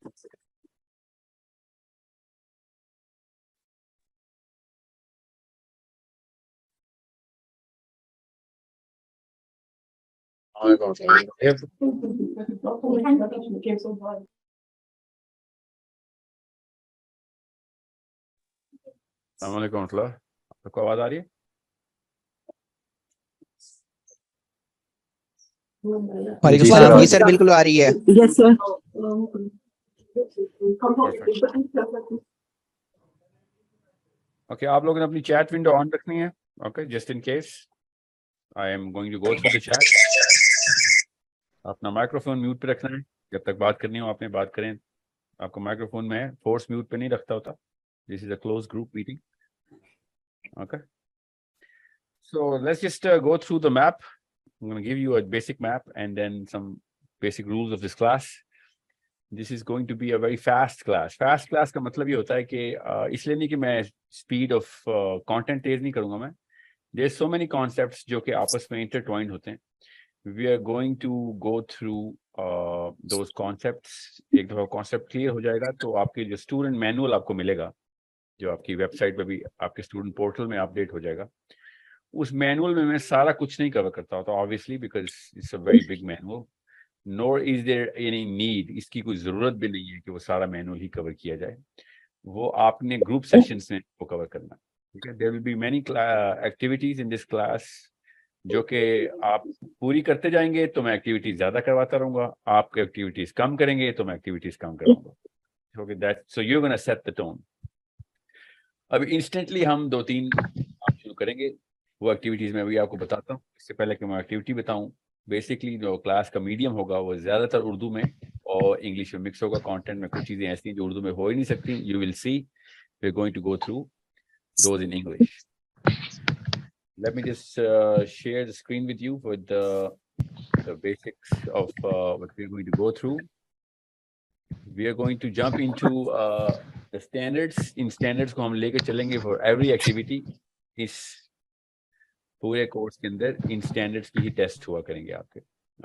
अस्सलामुअलैकुम, आपको आवाज आ रही है? वालेकुम सलाम। जी सर, बिल्कुल आ रही है। Yes sir. ओके, आप लोगों ने अपनी चैट विंडो ऑन रखनी है। Okay, just in case I am going to go through the chat. अपना माइक्रोफोन म्यूट पे रखना है, जब तक बात करनी हो आपने बात करें। आपको माइक्रोफोन में है, फोर्स म्यूट पे नहीं रखता होता। This is a close group meeting. Okay, so let's just go through the map. I'm going to give you a basic map and then some basic rules of this class. This is going to be a very fast class. Fast class का मतलब ये होता है कि इसलिए नहीं कि मैं speed of content तेज नहीं करूँगा मैं। There's so many concepts जो कि आपस में intertwined होते हैं। We are going to go through those concepts. एक दफा concept clear हो जाएगा तो आपके जो student manual आपको मिलेगा, जो आपकी वेबसाइट पे भी आपके स्टूडेंट पोर्टल में अपडेट हो जाएगा, उस मैनुअल में मैं सारा कुछ नहीं कवर करता होता, obviously, because it's a very big manual. Nor is there any need, इसकी कोई ज़रूरत भी नहीं है कि वो सारा मैनुअल ही कवर किया जाए। वो आपने ग्रुप सेशंस में वो कवर करना है। ठीक है, there will be many activities in this class जो कि आप पूरी करते जाएंगे तो मैं एक्टिविटीज ज़्यादा करवाता रहूँगा, आप एक्टिविटीज कम करेंगे तो मैं एक्टिविटीज कम कराऊंगा। Okay, that so you gonna set the tone. अभी इंस्टेंटली हम 2-3 काम शुरू करेंगे। वो एक्टिविटीज़ मैं अभी आपको बताता हूँ। इससे पहले कि मैं एक्टिविटी बताऊँ, बेसिकली जो क्लास का मीडियम होगा वो ज़्यादातर उर्दू में और इंग्लिश में मिक्स होगा। कंटेंट में कुछ चीज़ें ऐसी हैं जो उर्दू में हो ही नहीं सकती। You will see, we are going to go through those in English. Let me just share the screen with you with the basics of what we are going to go through. We are going to jump into the standards. In standards को हम लेके चलेंगे for every activity. इस पूरे course के अंदर इन standards की ही test हुआ करेंगे आपके।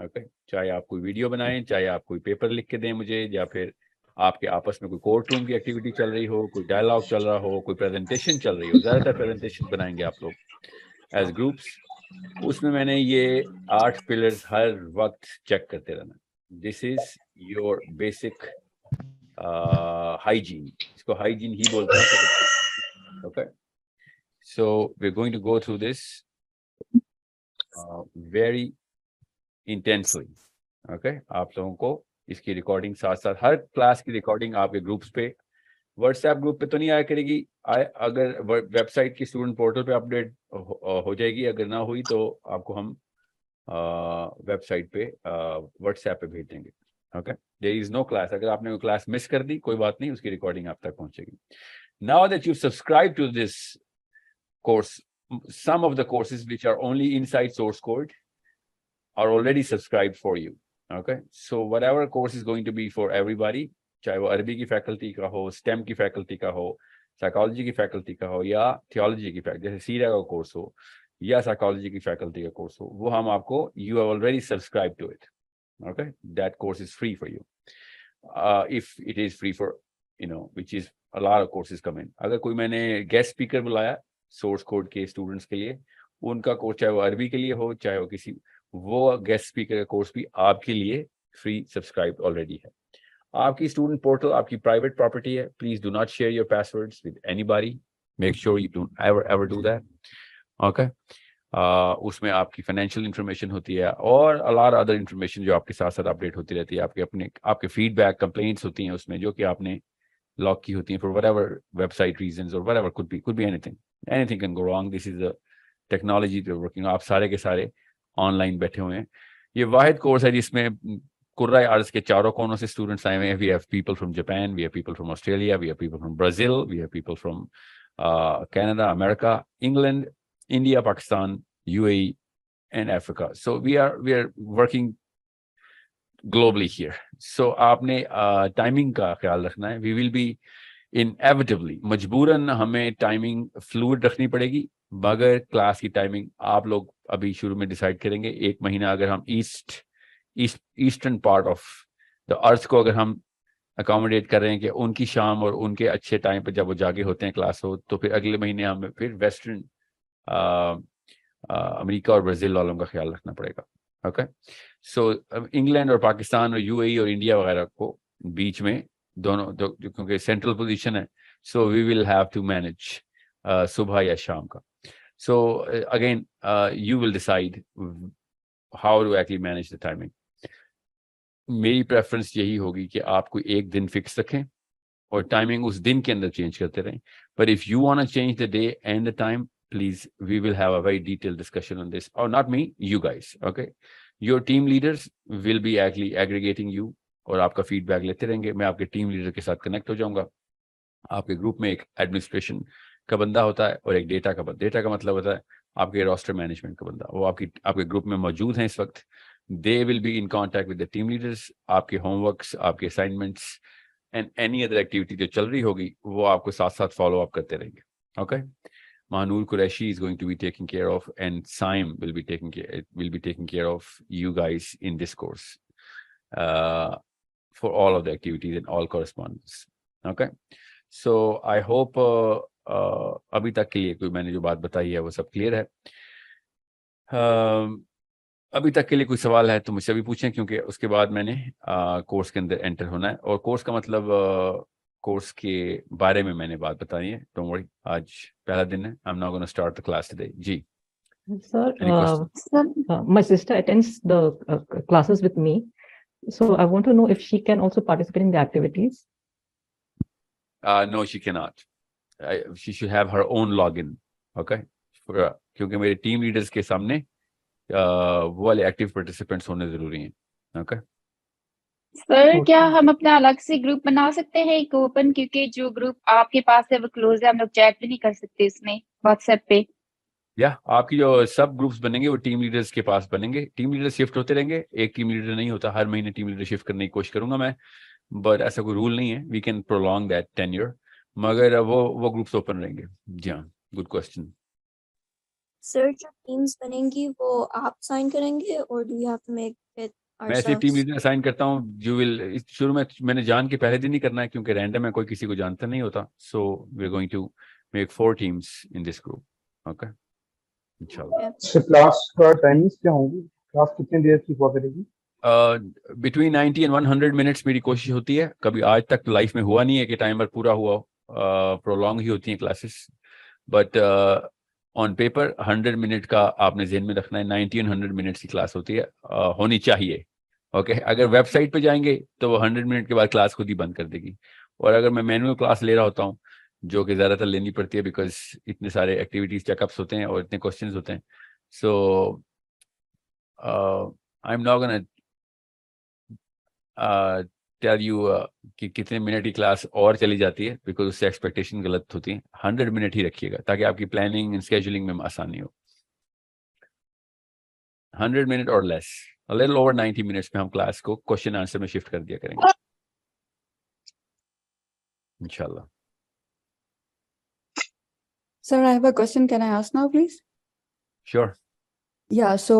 ओके, चाहे आप कोई वीडियो बनाएं, चाहे आप कोई पेपर लिख के दें मुझे, या फिर आपके आपस में कोई कोर्ट रूम की एक्टिविटी चल रही हो, कोई डायलॉग चल रहा हो, कोई प्रेजेंटेशन चल रही हो। ज़्यादातर प्रेजेंटेशन बनाएंगे आप लोग एज ग्रुप्स। उसमें मैंने ये 8 पिलर्स हर वक्त चेक करते रहना। This is your basic hygiene, इसको हाइजीन ही बोलते हैं। Okay, so we are going to go through this very intensely. Okay, आप लोगों को इसकी रिकॉर्डिंग साथ साथ, हर क्लास की रिकॉर्डिंग आपके ग्रुप्स पे, व्हाट्सएप ग्रुप पे तो नहीं आया करेगी, अगर वेबसाइट की स्टूडेंट पोर्टल पे अपडेट हो जाएगी। अगर ना हुई तो आपको हम वेबसाइट पे व्हाट्सएप पे भेज देंगे। Okay, there is no class. अगर आपने कोई क्लास मिस कर दी, कोई बात नहीं, उसकी रिकॉर्डिंग आप तक पहुंचेगी। Now that you subscribe to this course, some of the courses which are only inside source code are already subscribed for you. Okay, so whatever course is going to be for everybody, चाहे वो अरबी की faculty का हो, stem की faculty का हो, psychology की फैकल्टी का हो, या थियोलॉजी की फैकल्टी, जैसे सीरा का कोर्स हो या साइकोलॉजी की फैकल्टी का कोर्स हो, वो हम आपको, you have already subscribed to it. Okay, that course is free for you. If it is free for, which is a lot of courses come in. अगर कोई मैंने गेस्ट स्पीकर बुलाया सोर्स कोड के students के लिए, उनका course चाहे वो अरबी के लिए हो, चाहे वो किसी, वो गेस्ट स्पीकर का कोर्स भी आपके लिए फ्री सब्सक्राइब ऑलरेडी है। आपकी स्टूडेंट पोर्टल आपकी प्राइवेट प्रॉपर्टी है। Please do not share your passwords with anybody. Make sure you don't ever do that. Okay, उसमें आपकी फाइनेंशियल इंफॉर्मेशन होती है और अ लॉट अदर इंफॉर्मेशन जो आपके साथ साथ अपडेट होती रहती है। आपके फीडबैक, कंप्लेंट्स होती हैं उसमें, जो कि आपने लॉक की होती हैं फॉर व्हाटएवर वेबसाइट रीजंस और whatever, could be anything can go wrong. This is the technology पे वर्किंग। आप सारे के सारे ऑनलाइन बैठे हुए हैं। ये वाहिद कोर्स है जिसमें कुर्रा अर्ज के चारों कोनों से स्टूडेंट्स आए हुए हैं। We have people from Japan, we have people from Australia, we have people from Brazil, we have people from Canada, America, England, India, Pakistan, UAE, and Africa. So we are working globally here. So आपने timing का ख्याल रखना है। We will be inevitably, मजबूरन हमें timing fluid रखनी पड़ेगी, मगर क्लास की टाइमिंग आप लोग अभी शुरू में डिसाइड करेंगे। 1 महीना अगर हम eastern part of the earth को अगर हम अकोमोडेट कर रहे हैं कि उनकी शाम और उनके अच्छे टाइम पे जब वो जागे होते हैं क्लास हो, तो फिर अगले महीने हमें फिर वेस्टर्न अमेरिका और ब्राज़ील वालों का ख्याल रखना पड़ेगा। ओके, सो इंग्लैंड और पाकिस्तान और यूएई और इंडिया वगैरह को बीच में दोनों क्योंकि सेंट्रल पोजीशन है, so we will have to manage सुबह या शाम का। So again you will decide how to actually manage the timing. मेरी प्रेफरेंस यही होगी कि आप कोई एक दिन फिक्स रखें और टाइमिंग उस दिन के अंदर चेंज करते रहें। But if you want to change the day and the time, please, we will have a very detailed discussion on this, or not me, you guys. Okay, your team leaders will be actually aggregating you और आपका feedback लेते रहेंगे। मैं आपके team leader के साथ connect हो जाऊंगा। आपके ग्रुप में एक एडमिनिस्ट्रेशन का बंदा होता है और एक डेटा का मतलब होता है आपके रोस्टर मैनेजमेंट का बंदा। वो आपके ग्रुप में मौजूद हैं इस वक्त। They will be in contact with the team leaders. आपके होमवर्क्स, आपके assignments and any other activity जो चल रही होगी वो आपको साथ साथ फॉलो अप करते रहेंगे। Okay, Mahanur Qureshi is going to be taking care of, and Saim will be taking care of you guys in this course for all of the activities and all correspondence. Okay, so I hope अभी तक के लिए कोई मैंने जो बात बताई है वो सब क्लियर है। अभी तक के लिए कोई सवाल है तो मुझसे भी पूछें, क्योंकि उसके बाद मैंने कोर्स के अंदर एंटर होना है। और कोर्स का मतलब कोर्स के बारे में मैंने बात बताई है। डोंट वरी, आज पहला दिन है। I am not gonna start the class today. जी Sir, my sister attends the classes with me, so I want to know if she can also participate in the activities. No, she cannot. She should have her own login. Okay, क्योंकि मेरे team leaders के सामने वो वाले active participants होने जरूरी हैं। Okay sir, क्या हम अपना अलग से ग्रुप बना सकते हैं एक ओपन, क्योंकि जो ग्रुप आपके पास है वो क्लोज है, हम लोग चैट भी नहीं कर सकते इसमें व्हाट्सएप पे। या आपकी जो सब ग्रुप्स बनेंगे वो टीम लीडर्स के पास बनेंगे। टीम लीडर शिफ्ट होते रहेंगे, एक टीम लीडर नहीं होता। हर महीने टीम लीडर शिफ्ट करने की कोशिश करूंगा मैं, बट ऐसा कोई रूल नहीं है। We can prolong that tenure, मगर वो ग्रुप्स ओपन रहेंगे। जी हाँ, गुड क्वेश्चन। सर, जो टीम्स बनेंगी वो आप साइन करेंगे और do we have to make it मैं सिर्फ टीम लीडर असाइन करता हूँ। जो विल शुरू में मैंने जान के पहले दिन ही करना है, क्योंकि रैंडम है, कोई किसी को जानता नहीं होता। So we are going to make 4 teams in this group. Okay, इंशाल्लाह। क्लास का टाइमिंग्स क्या होंगी? क्लास कितनी देर की हुआ करेगी? बिटवीन 90 and 100 मिनट्स मेरी कोशिश होती है। कभी आज तक लाइफ में हुआ नहीं है कि टाइमर पूरा हुआ हो। प्रोलॉन्ग ही होती हैं classes, but on paper 100 minute का आपने जेहन में रखना है। 90 and 100 मिनट्स की क्लास होती है, होनी चाहिए। ओके, अगर वेबसाइट पे जाएंगे तो वो 100 मिनट के बाद क्लास खुद ही बंद कर देगी। और अगर मैं मैनुअल क्लास ले रहा होता हूँ, जो कि ज़्यादातर लेनी पड़ती है बिकॉज इतने सारे एक्टिविटीज चेकअप्स होते हैं और इतने क्वेश्चंस होते हैं, so I am not gonna tell you कि कितने मिनट की क्लास और चली जाती है, बिकॉज उससे एक्सपेक्टेशन गलत होती है। 100 मिनट ही रखिएगा ताकि आपकी प्लानिंग एंड स्केजुलिंग में आसानी हो। 100 मिनट और less, a little over 90 minutes में हम क्लास को क्वेश्चन आंसर में शिफ्ट कर दिया करेंगे इंशाल्लाह। Sir, I have a question. Can I ask now, please? Sure. Yeah, so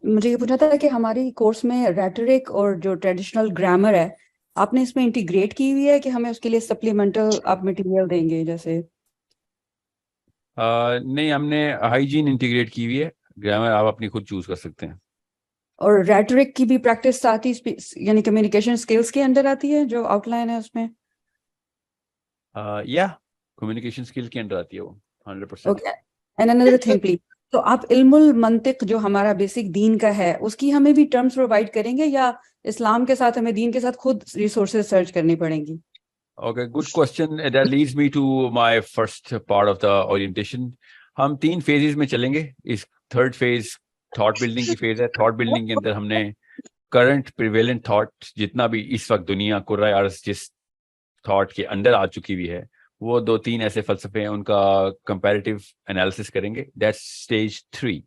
मुझे ये पूछना था कि हमारी कोर्स में रेटोरिक और जो ट्रेडिशनल ग्रामर है, आपने इसमें इंटीग्रेट की हुई है कि हमें उसके लिए सप्लीमेंटल आप मटेरियल देंगे जैसे? नहीं, हमने हाइजीन इंटीग्रेट की हुई है। ग्रामर आप अपनी खुद चूज कर सकते हैं। और रेटोरिक की भी प्रैक्टिस साथ ही यानी कम्युनिकेशन स्किल्स के अंदर आती है जो आउटलाइन है उसमें? या कम्युनिकेशन स्किल के अंदर आती है वो 100%। Okay, and another thing please, तो आप इल्मुल मंतिक जो हमारा बेसिक दीन का है उसकी हमें भी टर्म्स प्रोवाइड करेंगे या इस्लाम के साथ हमें दीन के साथ खुद रिसोर्सेज सर्च करनी पड़ेंगी? Okay, good question. That leads me to my first part of the orientation. हम 3 phases में चलेंगे। इस थर्ड फेज थॉट बिल्डिंग की फेज है। थॉट बिल्डिंग के अंदर हमने करंट प्रिवेलेंट थॉट, जितना भी इस वक्त दुनिया कुर्रा अर्ज़ जिस थॉट के अंदर आ चुकी हुई है, वो 2-3 ऐसे फलसफे हैं, उनका कंपैरेटिव एनालिसिस करेंगे। That's stage 3।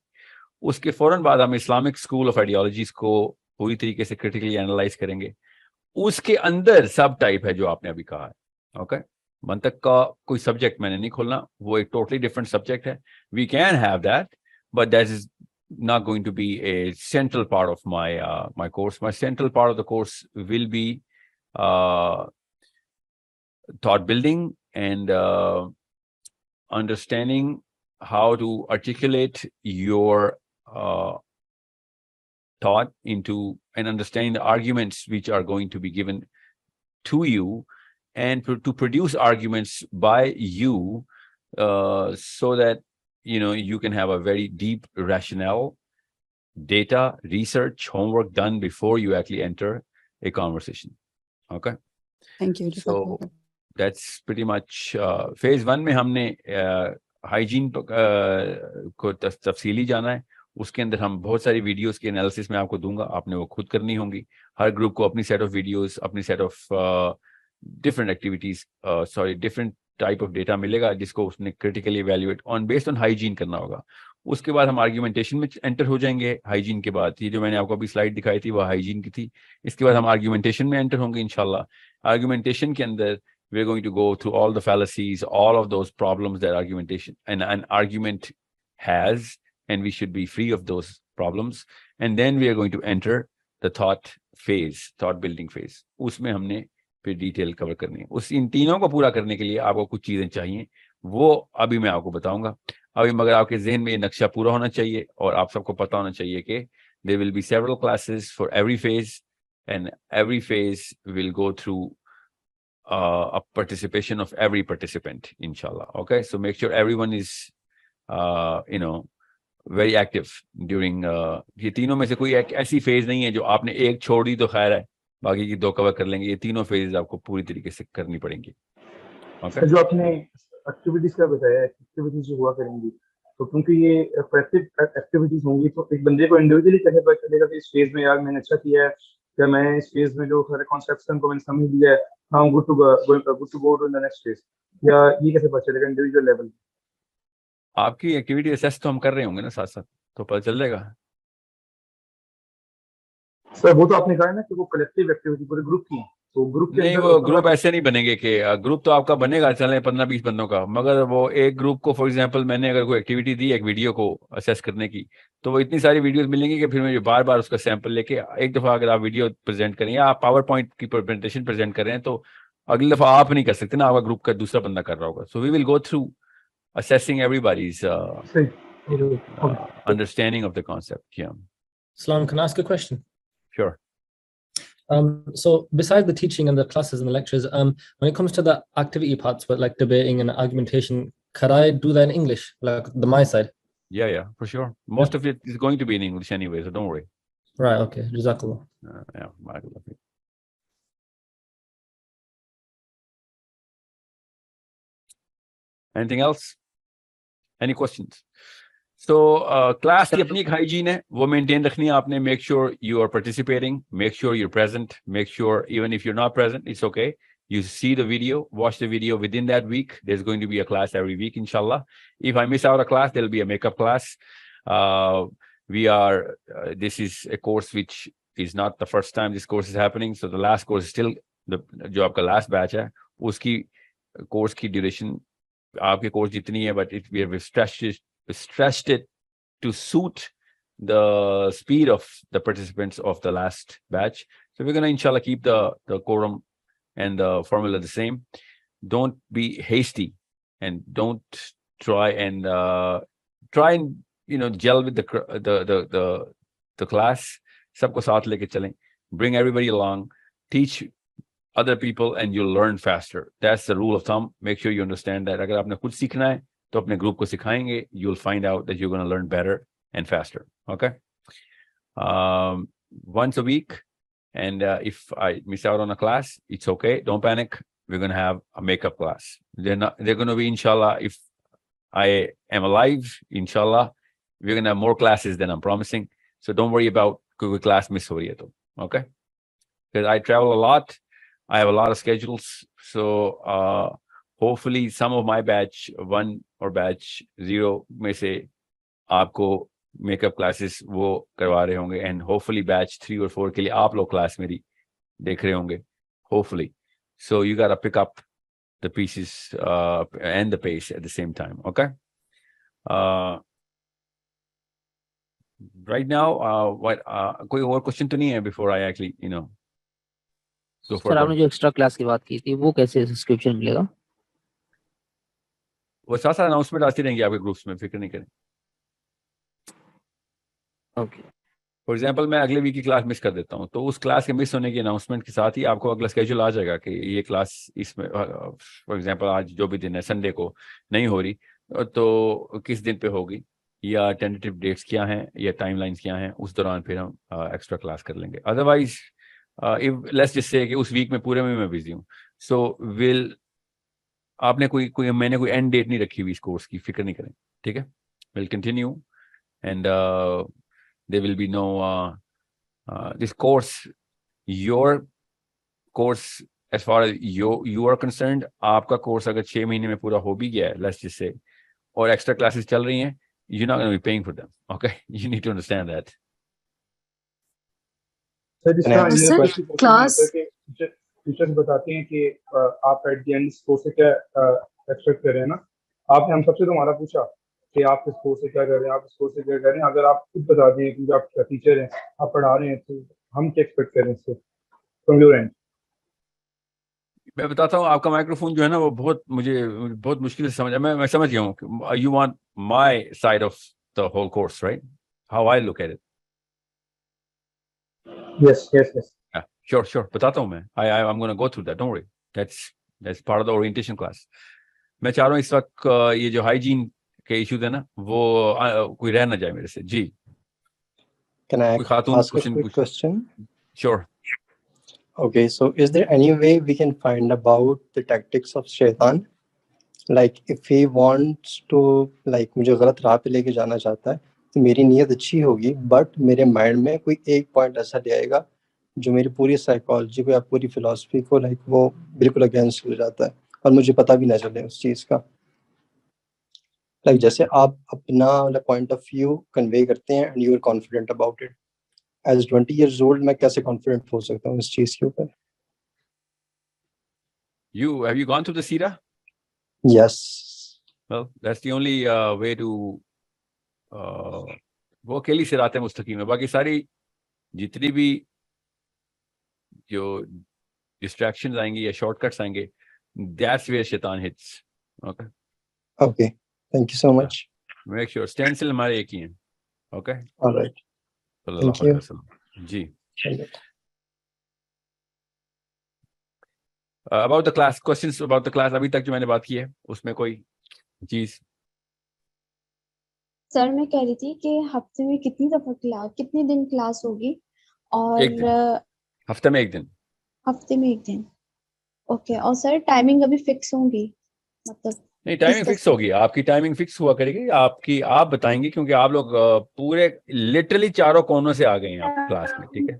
उसके फौरन बाद हम इस्लामिक स्कूल ऑफ आइडियोलॉजीज को पूरी तरीके से क्रिटिकली एनालाइज करेंगे। उसके अंदर सब टाइप है जो आपने अभी कहा है। ओके, मंतक का कोई सब्जेक्ट मैंने नहीं खोलना, वो एक टोटली डिफरेंट सब्जेक्ट है। We can have that, but that is not going to be a central part of my my course. My central part of the course will be thought building and understanding how to articulate your thought into and understanding the arguments which are going to be given to you, and to produce arguments by you, so that you can have a very deep rationale, data, research, homework done before you actually enter a conversation. Okay. Thank you. So that's pretty much phase 1 में हमने hygiene को तफसीली जाना है. उसके अंदर हम बहुत सारी वीडियोस के एनालिसिस में आपको दूंगा, आपने वो खुद करनी होंगी. हर ग्रुप को अपनी सेट ऑफ वीडियोस, अपनी set of different activities, different type of data मिलेगा जिसको उसने critically evaluate on based on hygiene करना होगा. उसके बाद हम आर्ग्यूमेंटेशन में एंटर हो जाएंगे. हाइजीन के बाद ये जो मैंने आपको अभी स्लाइड दिखाई थी वो हाइजीन की थी. इसके बाद हम आर्ग्यूमेंटेशन में एंटर होंगे इंशाल्लाह. आर्ग्यूमेंटेशन के अंदर we're going to go through all the fallacies, all of those problems that argumentation and an argument has, and we should be free of those problems. And then we are going to enter the thought phase, thought building phase. उसमें हमने फिर detail cover करनी है. उस इन तीनों को पूरा करने के लिए आपको कुछ चीजें चाहिए, वो अभी मैं आपको बताऊंगा. अभी मगर आपके जहन में ये नक्शा पूरा होना चाहिए और आप सबको पता होना चाहिए कि there will be several classes for every phase, and every phase will go through a participation of every participant, inshallah. Okay, so make sure everyone is very active during ये तीनों में से कोई एक ऐसी फेज नहीं है जो आपने एक छोड़ दी तो खैर है, बाकी की 2 कवर कर लेंगे. ये तीनों फेजेस आपको पूरी तरीके से करनी पड़ेंगी. Okay. जो आपने एक्टिविटीज का बताया, एक्टिविटीज जो हुआ करेंगी, तो क्योंकि ये प्रैक्टिस एक्टिविटीज होंगी तो एक बंदे को इंडिविजुअली कैसे पता चलेगा कि इस फेज में यार मैंने अच्छा किया है, क्या मैं इस फेज में जो सारे कॉन्सेप्ट्स को मैंने समझ लिया है, हाँ good to go to the next phase, या ये कैसे पता चलेगा इंडिविजुअल लेवल? आपकी एक्टिविटी असेस तो हम कर रहे होंगे ना साथ साथ, तो पता चल जाएगा. सर वो तो आपने कहा है ना कि वो कलेक्टिव एक्टिविटी पूरे ग्रुप की है, तो ग्रुप के नहीं, वो ग्रुप ऐसे नहीं बनेंगे कि ग्रुप तो आपका बनेगा चले 15-20 बंदों का, मगर वो एक ग्रुप को फॉर एग्जांपल मैंने अगर कोई एक्टिविटी दी एक वीडियो को असेस करने की, तो वो इतनी सारी वीडियोस मिलेंगी कि फिर मुझे बार बार उसका सैंपल लेके एक दफा अगर आप वीडियो प्रेजेंट करें या आप पावर पॉइंट की प्रेजेंटेशन प्रेजेंट कर रहे हैं तो अगली दफा आप नहीं कर सकते ना, आपका ग्रुप का दूसरा बंदा कर रहा होगा. So we will go through assessing everybody's understanding of the concept. Yeah. Salam, can I ask a question? Sure. So besides the teaching and the classes and the lectures, when it comes to the activity parts, but like debating and argumentation, could I do that in English, like my side? Yeah, for sure. Most of it is going to be in English anyway, so don't worry. Right, okay. Jazakallah. Yeah, barakallah. Anything else? Any questions? So class की अपनी एक hygiene है, वो maintain रखनी है आपने. Make sure you are participating, make sure you're present, make sure even if you're not present, it's okay. You see the video, watch the video within that week. There's going to be a class every week, inshallah. If I miss out a class, there'll be a makeup class. This is a course which is not the first time this course is happening. So the last course is still जो आपका last batch है, उसकी course की duration आपके course जितनी है, but we have stretched it to suit the speed of the participants of the last batch. So we're going to inshallah keep the quorum and the formula the same. Don't be hasty and don't try and gel with the class. Sabko saath leke chalein. Bring everybody along. Teach other people and you'll learn faster. That's the rule of thumb. Make sure you understand that. Agar aapne khud seekhna hai to apne group ko sikhayenge, you'll find out that you're going to learn better and faster. Okay. Once a week. And if I miss out on a class, it's okay. Don't panic. We're going to have a makeup class. They're going to be, inshallah, if I am alive, inshallah, we're going to have more classes than I'm promising. So don't worry about koi class miss ho rahi hai to. Okay. Because I travel a lot. I have a lot of schedules. So hopefully some of my batch 1 or batch 0 mein se aapko makeup classes वो करवा रहे होंगे, and hopefully batch 3 or 4 के लिए आप लोग class मेरी देख रहे होंगे, hopefully. So you got to pick up the pieces and the pace at the same time. Okay. Right now, कोई और question तो नहीं है before I actually, So sir आपने जो एक्स्ट्रा क्लास की बात की थी वो कैसे सब्सक्रिप्शन मिलेगा? वो साथ साथ अनाउंसमेंट आती रहेंगी आपके ग्रुप्स में, फिक्र नहीं करें। ओके फॉर एग्जांपल मैं अगले वीक की क्लास मिस कर देता हूँ, तो उस क्लास के मिस होने की अनाउंसमेंट के साथ ही आपको अगला स्केड्यूल आ जाएगा कि ये क्लास इसमें, फॉर एग्जांपल आज जो भी दिन है संडे को नहीं हो रही, तो किस दिन पे होगी, या टेंटेटिव डेट्स क्या हैं, या टाइमलाइंस क्या हैं, उस दौरान फिर हम एक्स्ट्रा क्लास कर लेंगे। Otherwise if let's just say कि उस वीक में पूरे में मैं बिजी हूँ, सो विल आपने मैंने कोई एंड डेट नहीं रखी हुई इस कोर्स की, फिक्र नहीं करें, ठीक है। Will continue and there will be no this course, your course, as far as you are concerned, आपका कोर्स अगर 6 महीने में पूरा हो भी गया है, let's just say, और एक्स्ट्रा क्लासेस चल रही हैं, you're not going to be paying for them, okay? You need to understand that. Sir जिस तरह सर, यूनिवर्सिटी क्लास- टीचर्स बताते हैं कि आप एट द एंड इस कोर्स से क्या एक्सपेक्ट कर रहे हैं ना, आपने हम सबसे तो हमारा पूछा कि आप इस कोर्स से क्या कर रहे हैं, आप इस कोर्स से क्या कर रहे हैं। अगर आप खुद बता दें कि आप टीचर हैं, आप पढ़ा रहे हैं, तो हम क्या एक्सपेक्ट कर रहे हैं इससे फ्रॉम योर एंड? मैं बताता हूँ, आपका माइक्रोफोन जो है ना वो मुझे बहुत मुश्किल से समझ, मैं समझ गया हूँ। You want my side of the whole course, right? How I look at it. Yes. Yeah, sure. बताता हूँ मैं। I'm going to go through that. Don't worry. That's part of the orientation class. मैं चाह रहा हूँ इस वक्त ये जो हाइजीन के इश्यूज है ना, वो कोई रह ना जाए मेरे से। जी, Can I कोई खातून ask a quick question? Sure. Okay, so is there any way we can find about the tactics of Shaitan? Like if he wants to, like मुझे गलत राह पे लेके जाना चाहता है, तो मेरी नीयत अच्छी होगी, बट मेरे माइंड में कोई एक पॉइंट ऐसा ले आएगा जो मेरी पूरी साइकोलॉजी को या पूरी फिलॉसफी को लाइक वो बिल्कुल अगेंस्ट हो जाता है और मुझे पता भी ना चले उस चीज़ का। लाइक जैसे आप अपना पॉइंट ऑफ व्यू कन्वे करते हैं and you are confident about it. As 20 years old मैं कैसे कॉन्फिडेंट हो सकता हूँ इस चीज़ के ऊपर? Have you gone through the Sira? Yes. Well, that's the only way to वो अकेली सिरात मुस्तकीम है। बाकी सारी जितनी भी जो डिस्ट्रैक्शंस आएंगी या शॉर्टकट्स आएंगे, that's where शैतान hits. Okay. Okay. Thank you so much. Make sure stencil हमारे एक ही हैं. Okay. All right. Thank you. Ji. About the class, questions about the class अभी तक जो मैंने बात की है उसमें कोई चीज? सर मैं कह रही थी कि हफ्ते में कितने दिन क्लास होगी? और एक दिन। हफ्ते में एक दिन। हफ्ते में एक दिन। ओके, और सर टाइमिंग अभी फिक्स होंगी? मतलब नहीं, टाइमिंग फिक्स होगी, आपकी टाइमिंग फिक्स हुआ करेगी, आप बताएंगे, क्योंकि आप लोग पूरे लिटरली चारों कोनों से आ गए हैं आप क्लास में, ठीक है।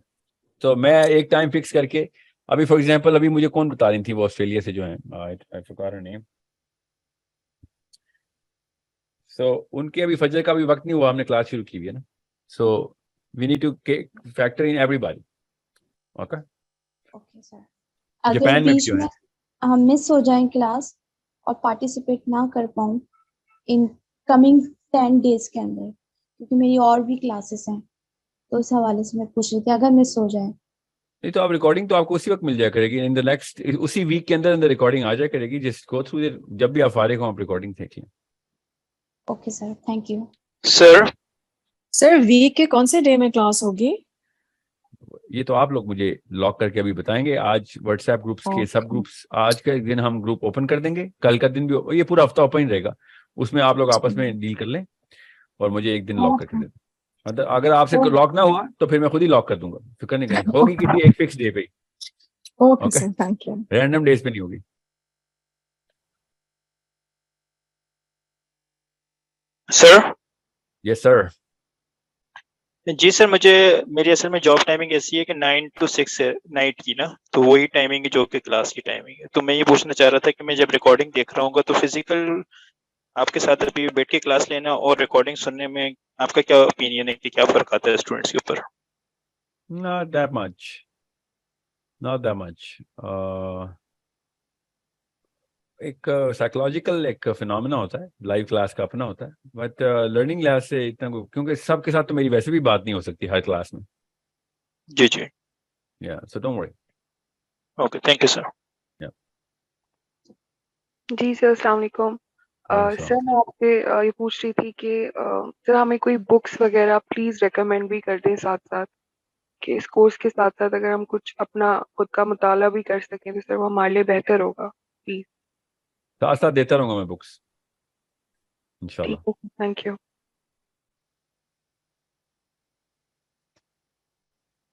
तो मैं एक टाइम फिक्स करके, अभी फॉर एग्जांपल अभी मुझे कौन बता रही थी, वो ऑस्ट्रेलिया से जो है, आई फॉरगॉट हर नेम। सो उनके अभी फजर का भी वक्त नहीं हुआ, हमने क्लास शुरू की हुई है ना। So we need to factor in everybody. Okay sir, अगर जापान में बीच क्यों में है? हम मिस हो जाएं क्लास और पार्टिसिपेट ना कर पाऊं इन कमिंग 10 days के अंदर, क्योंकि मेरी और भी क्लासेस हैं, तो इस हवाले से मैं पूछ रही थी अगर मिस हो जाए। नहीं तो आप रिकॉर्डिंग तो आपको उसी वक्त मिल जाया करेगी, इन द नेक्स्ट, उसी वीक के अंदर रिकॉर्डिंग आ जाया करेगी। जस्ट गो थ्रू, जब भी आप फारिग हो आप रिकॉर्डिंग देख लें। Okay sir, thank you. Sir week के कौन से डे में क्लास होगी? ये तो आप लोग मुझे लॉक करके अभी बताएंगे। आज व्हाट्सएप ग्रुप्स के सब ग्रुप्स, आज के दिन हम ग्रुप ओपन कर देंगे, कल का दिन भी, ये पूरा हफ्ता ओपन ही रहेगा, उसमें आप लोग आपस में डील कर लें और मुझे एक दिन लॉक करके दे दें। मतलब अगर आपसे लॉक ना हुआ तो फिर मैं खुद ही लॉक कर दूंगा, फिक्र नहीं करें, होगी किसी एक फिक्स डे पे। Okay sir, thank you. Random days पे नहीं होगी। सर? Yes sir. जी सर, मेरी असल में जॉब टाइमिंग ऐसी है कि 9 to 6 है नाइट की ना, तो वही टाइमिंग है जो कि क्लास की टाइमिंग है। तो मैं ये पूछना चाह रहा था कि मैं जब रिकॉर्डिंग देख रहा हूँ तो फिजिकल आपके साथ अभी बैठ के क्लास लेना और रिकॉर्डिंग सुनने में आपका क्या ओपिनियन है कि क्या फर्क आता है स्टूडेंट्स के ऊपर? Not that much. एक साइकोलॉजिकल एक फिनोमेना होता है, लाइव क्लास का अपना होता है, बट लर्निंग लिहाज से इतना, क्योंकि सबके साथ तो मेरी वैसे भी बात नहीं हो सकती हर क्लास में। जी। या so don't worry. Okay, thank you sir. जी सर, अस्सलाम वालेकुम। सर मैं आपसे ये पूछ रही थी कि सर हमें कोई बुक्स वगैरह प्लीज रेकमेंड भी कर दें साथ साथ, कि इस कोर्स के साथ साथ अगर हम कुछ अपना खुद का मुताला भी कर सकें तो सर वो हमारे लिए बेहतर होगा प्लीज। साथ साथ देता रहूंगा मैं बुक्स ठीक इंशाल्लाह। है, थैंक यू।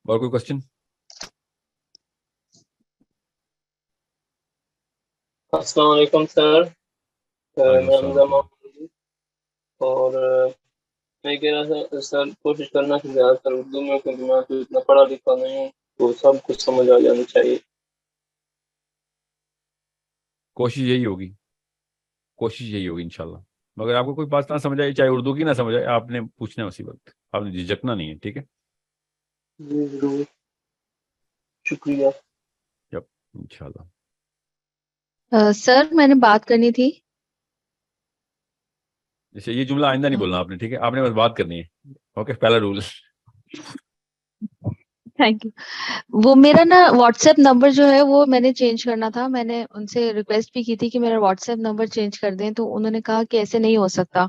और कोई क्वेश्चन? अस्सलाम वालेकुम सर, वालेकुम मैं अस्सलाम। हमजा मोहम्मद हूँ और मैं कह रहा था सर कोशिश करना चाहिए ज़्यादातर उर्दू में, क्योंकि मैं तो इतना पढ़ा लिखा नहीं हूँ तो सब कुछ समझ आ जानी चाहिए। कोशिश यही होगी, कोशिश यही होगी इंशाल्लाह। मगर आपको कोई बात ना समझ आई, चाहे उर्दू की ना समझ आए, आपने पूछना है उसी वक्त, आपने झिझकना नहीं है, ठीक है? जी जरूर, शुक्रिया। जब इंशाल्लाह। सर मैंने बात करनी थी। जैसे ये जुमला आइंदा नहीं बोलना आपने, ठीक है? आपने बस बात करनी है, ओके? पहला रूल। Thank you. वो मेरा ना व्हाट्सएप नंबर जो है वो मैंने चेंज करना था, मैंने उनसे रिक्वेस्ट भी की थी कि मेरा व्हाट्सएप नंबर चेंज कर दें, तो उन्होंने कहा कि ऐसे नहीं हो सकता,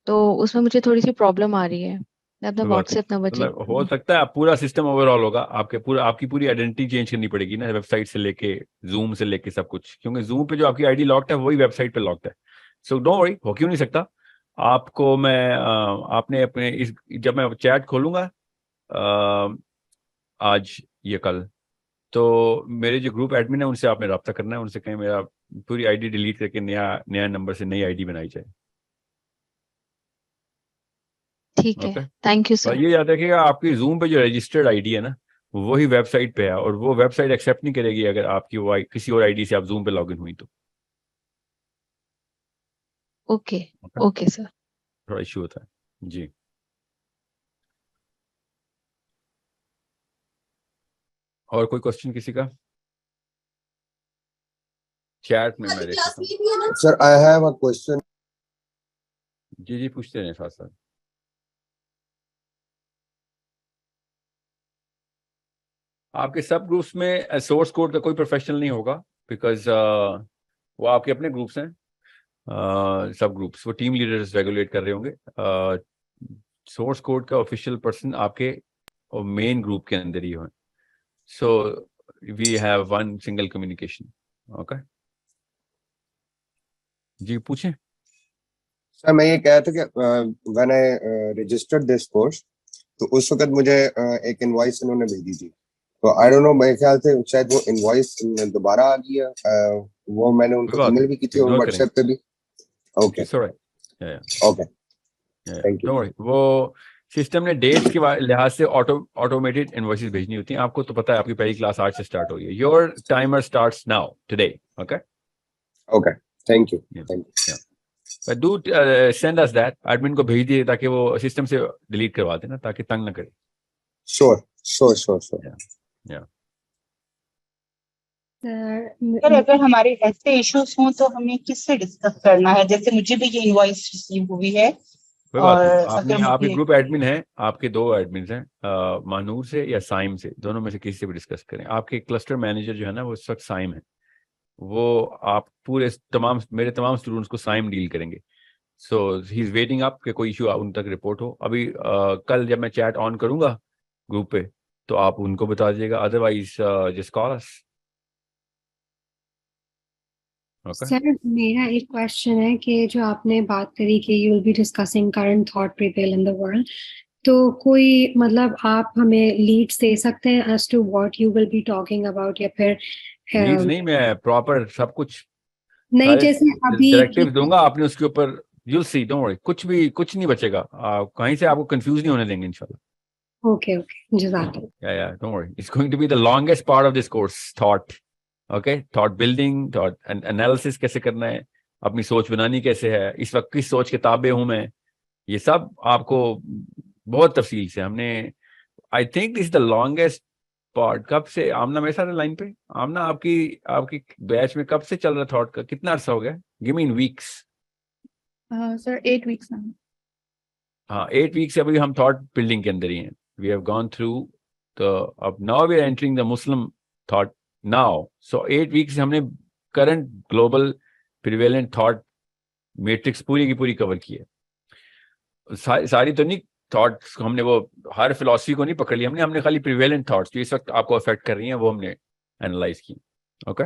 तो उसमें मुझे थोड़ी सी प्रॉब्लम आ रही है। मैं अपना कोई बात नहीं, व्हाट्सएप नंबर चेंज मतलब हो सकता है आप पूरा सिस्टम ओवरऑल होगा, आपकी पूरी आइडेंटिटी चेंज करनी पड़ेगी ना, वेबसाइट से लेके जूम से लेके सब कुछ, क्योंकि जूम पे जो आपकी आईडी लॉक्ड है वही वेबसाइट पे लॉक्ड है। सो डोंट वरी, हो क्यों नहीं सकता। आपको मैं आपने अपने इस जब मैं चैट खोलूंगा आज या कल, तो मेरे जो ग्रुप एडमिन है उनसे आपने रब्ता करना है, उनसे कहें मेरा पूरी आईडी डिलीट करके नया नया नंबर से नई आईडी बनाई जाए। ठीक है, ओके, थैंक यू बस सर। ये याद रखिएगा, आपकी जूम पे जो रजिस्टर्ड आईडी है ना वही वेबसाइट पे है, और वो वेबसाइट एक्सेप्ट नहीं करेगी अगर आपकी वो किसी और आईडी से आप जूम पे लॉगिन हुई तो। Okay okay sir. थोड़ा इश्यू होता है जी। और कोई क्वेश्चन किसी का? चैट में मैं देख सकता हूँ। Sir, I have a question. जी जी, पूछते रहें साथ साथ। आपके सब ग्रुप्स में सोर्स कोड का कोई प्रोफेशनल नहीं होगा, बिकॉज वो आपके अपने ग्रुप्स हैं, सब ग्रुप्स, वो टीम लीडर्स रेगुलेट कर रहे होंगे। सोर्स कोड का ऑफिशियल पर्सन आपके मेन ग्रुप के अंदर ही हो। So we have one single communication. Okay जी, पूछें। सर मैं ये कह रहा था कि when I registered this course, तो उस वक्त मुझे एक इनवॉइस उन्होंने भेजी थी, तो आई डोंट नो, मेरे ख्याल से शायद वो इनवॉइस दोबारा आ गई है। वो मैंने उनको ईमेल भी की थी और व्हाट्सएप पे भी। Okay okay, thank you. वो सिस्टम ने डेट्स के लिहाज से ऑटोमेटेड इनवॉइसेस भेजनी होती हैं। आपको तो पता है, आपकी पहली क्लास आज से स्टार्ट हो गई है। Your timer starts now today. Okay okay, thank you thank you. But do send us that, admin को भेज दिए ताकि वो सिस्टम से डिलीट करवा देना, ताकि तंग ना करे। Sure sure sure sure. Sir अगर हमारे ऐसे इश्यूज हों तो हमें किससे डिस्कस करना है? जैसे मुझे भी ये इनवॉइस रिसीव हुई है। कोई बात नहीं, आपके ग्रुप एडमिन है, आपके दो एडमिन हैं, मानूर से या साइम से, दोनों में से किसी से भी डिस्कस करें। आपके क्लस्टर मैनेजर जो है ना वो इस वक्त साइम है, वो आप पूरे मेरे तमाम स्टूडेंट्स को साइम डील करेंगे। सो ही इज वेटिंग अप कि कोई इशू उन तक रिपोर्ट हो। अभी कल जब मैं चैट ऑन करूंगा ग्रुप पे तो आप उनको बता दीजिएगा, अदरवाइज जस्ट कॉल अस। सर मेरा एक क्वेश्चन है कि जो आपने बात करी कि you will be discussing current thought prevail in the world, तो कोई मतलब आप हमें लीड्स दे सकते हैं as to what you will be talking about, या फिर लीड्स नहीं, मैं प्रॉपर सब कुछ नहीं, जैसे अभी डायरेक्टिव दूंगा, आपने उसके ऊपर you'll see, don't worry, कुछ नहीं बचेगा, कहीं से आपको कंफ्यूज नहीं होने देंगे इंशाल्लाह। ओके जज़ाकल्लाह। Yeah, don't worry, it's going to be the longest part of this course, thought, okay, thought building, thought analysis कैसे करना है, अपनी सोच बनानी कैसे है, इस वक्त किस सोच के ताबे हूं मैं, ये सब आपको बहुत तफसील से हमने, I think this is the longest part. कब से आमना मेरे साथ लाइन पे? आमना आपकी बैच में कब से चल रहा थॉट का, कितना अरसा हो गया? Give me in weeks. Sir 8 weeks ना। हाँ, 8 वीक्स से अभी हम थॉट बिल्डिंग के अंदर ही हैं। वी हैव गॉन थ्रू, तो अब now we are entering the Muslim thought now so 8 weeks हमने current global prevalent thought matrix पूरी की पूरी कवर की है। सारी तो नहीं थॉट्स हमने वो हर फिलॉसफी को नहीं पकड़ लिया हमने खाली प्रिवेलेंट थॉट्स जो इस वक्त आपको अफेक्ट कर रही हैं वो हमने एनालाइज की। ओके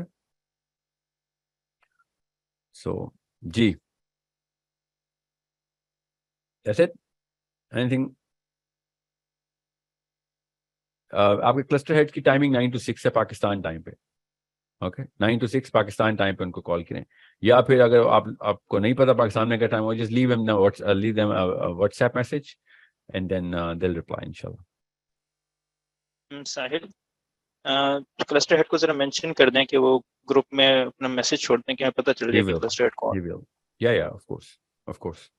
सो जी दैट्स इट। एनीथिंग? आपके क्लस्टर हेड की टाइमिंग 9 to 6 है पाकिस्तान टाइम पे। ओके 9 to 6 पाकिस्तान टाइम पे उनको कॉल करें, या फिर अगर आपको नहीं पता पाकिस्तान में क्या टाइम हो, just leave them WhatsApp message and then they will reply इंशाल्लाह। साहिल क्लस्टर हेड को जरा मेंशन कर दें कि वो ग्रुप में अपना मैसेज छोड़ दें कि हमें पता चल जाए कि क्लस्टर हेड कौन। या of course.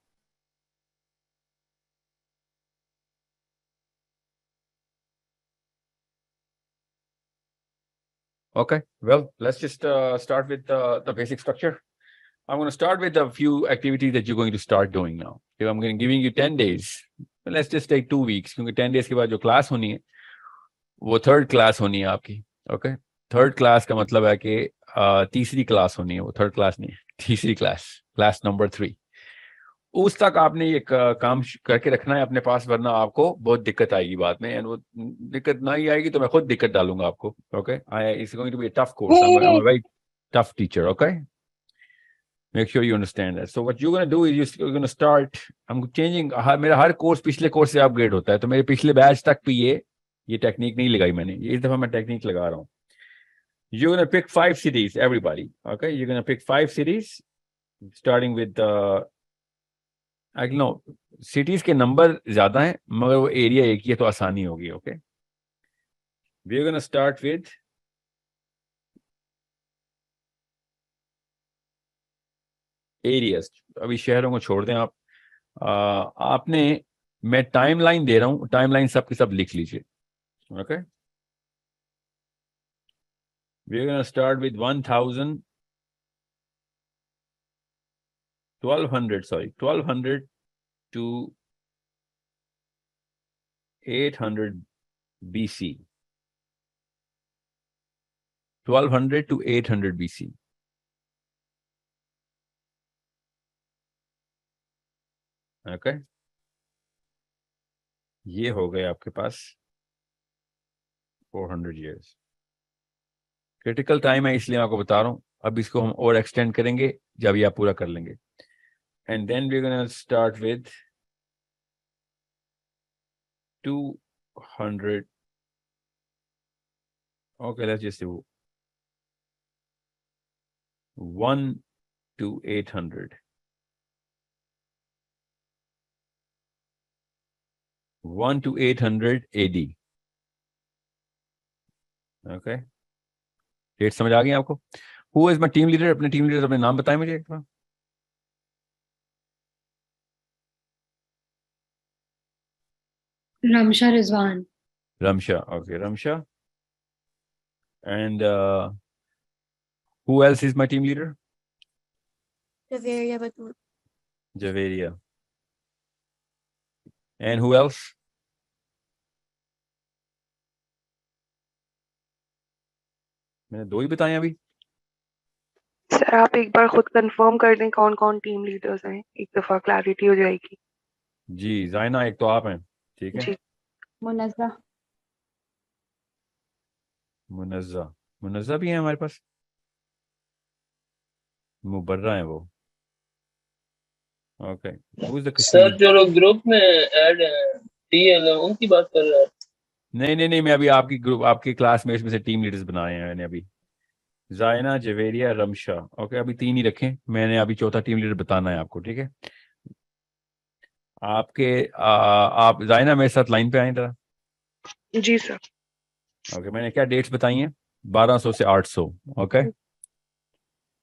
Okay, well, let's just start with the basic structure. I'm going to start with a few activities that you're going to start doing now. If I'm going to giving you 10 days, well, let's just take 2 weeks. क्योंकि 10 days के बाद जो class होनी है वो third class होनी है आपकी। ओके थर्ड क्लास का मतलब है कि तीसरी क्लास होनी है, वो थर्ड क्लास नहीं है, तीसरी क्लास नंबर 3। उस तक आपने ये काम करके रखना है अपने पास, वरना आपको बहुत दिक्कत आएगी बाद में, एंड वो दिक्कत ना ही आएगी तो मैं खुद दिक्कत डालूंगा आपको। Okay it's going to be a tough course, I am a very tough teacher. Okay make sure you understand that. So what you gonna do is you gonna start, I am changing. मेरा हर course पिछले course से upgrade होता है, तो मेरे पिछले batch तक भी ये टेक्निक नहीं लगाई मैंने, इस दफा मैं टेक्निक लगा रहा हूँ। You gonna pick 5 cities everybody, okay you're going to pick 5 cities starting with I know cities के नंबर ज्यादा हैं मगर वो एरिया एक ही है तो आसानी होगी। Okay we are gonna start with areas. अभी शहरों को छोड़ दें आप। आपने मैं टाइमलाइन दे रहा हूं, टाइमलाइन सबके सब लिख लीजिए। Okay we are gonna start with 1200 to 800 BC. 1200 to 800 BC. Okay ये हो गए आपके पास 400 years। क्रिटिकल टाइम है इसलिए आपको बता रहा हूं, अब इसको हम और एक्सटेंड करेंगे जब ये आप पूरा कर लेंगे। And then we're going to start with 200. Okay, let's just do 1 to 800. 1 to 800 AD. Okay. Date समझ आ गई आपको? Who is my team leader? अपने टीम लीडर अपने नाम बताएं मुझे एक बार। Ramsha Rizwan. Ramsha, okay, Ramsha. And who else is my team leader? Javeria Batul. Javeria. And who else? मैंने 2 ही बताए अभी। सर आप एक बार खुद कंफर्म कर दें कौन कौन टीम लीडर्स हैं, एक दफा क्लैरिटी हो जाएगी। जी जाइना एक तो आप हैं, ठीक है। मुनज़्ज़ा। मुनज़्ज़ा भी है हमारे पास। मुबर्रा है वो। ओके सर जो लोग ग्रुप में ऐड हैं टीएल उनकी बात कर रहा है। नहीं मैं अभी आपकी ग्रुप आपकी क्लासमेट्स में से टीम लीडर्स बनाए हैं मैंने अभी। जाइना, जवेरिया, रमशा। ओके अभी 3 ही रखें, मैंने अभी चौथा टीम लीडर बताना है आपको, ठीक है। आप जाइना मेरे साथ लाइन पे आए जरा। जी सर। ओके मैंने क्या डेट्स बताई हैं? 1200 से 800। ओके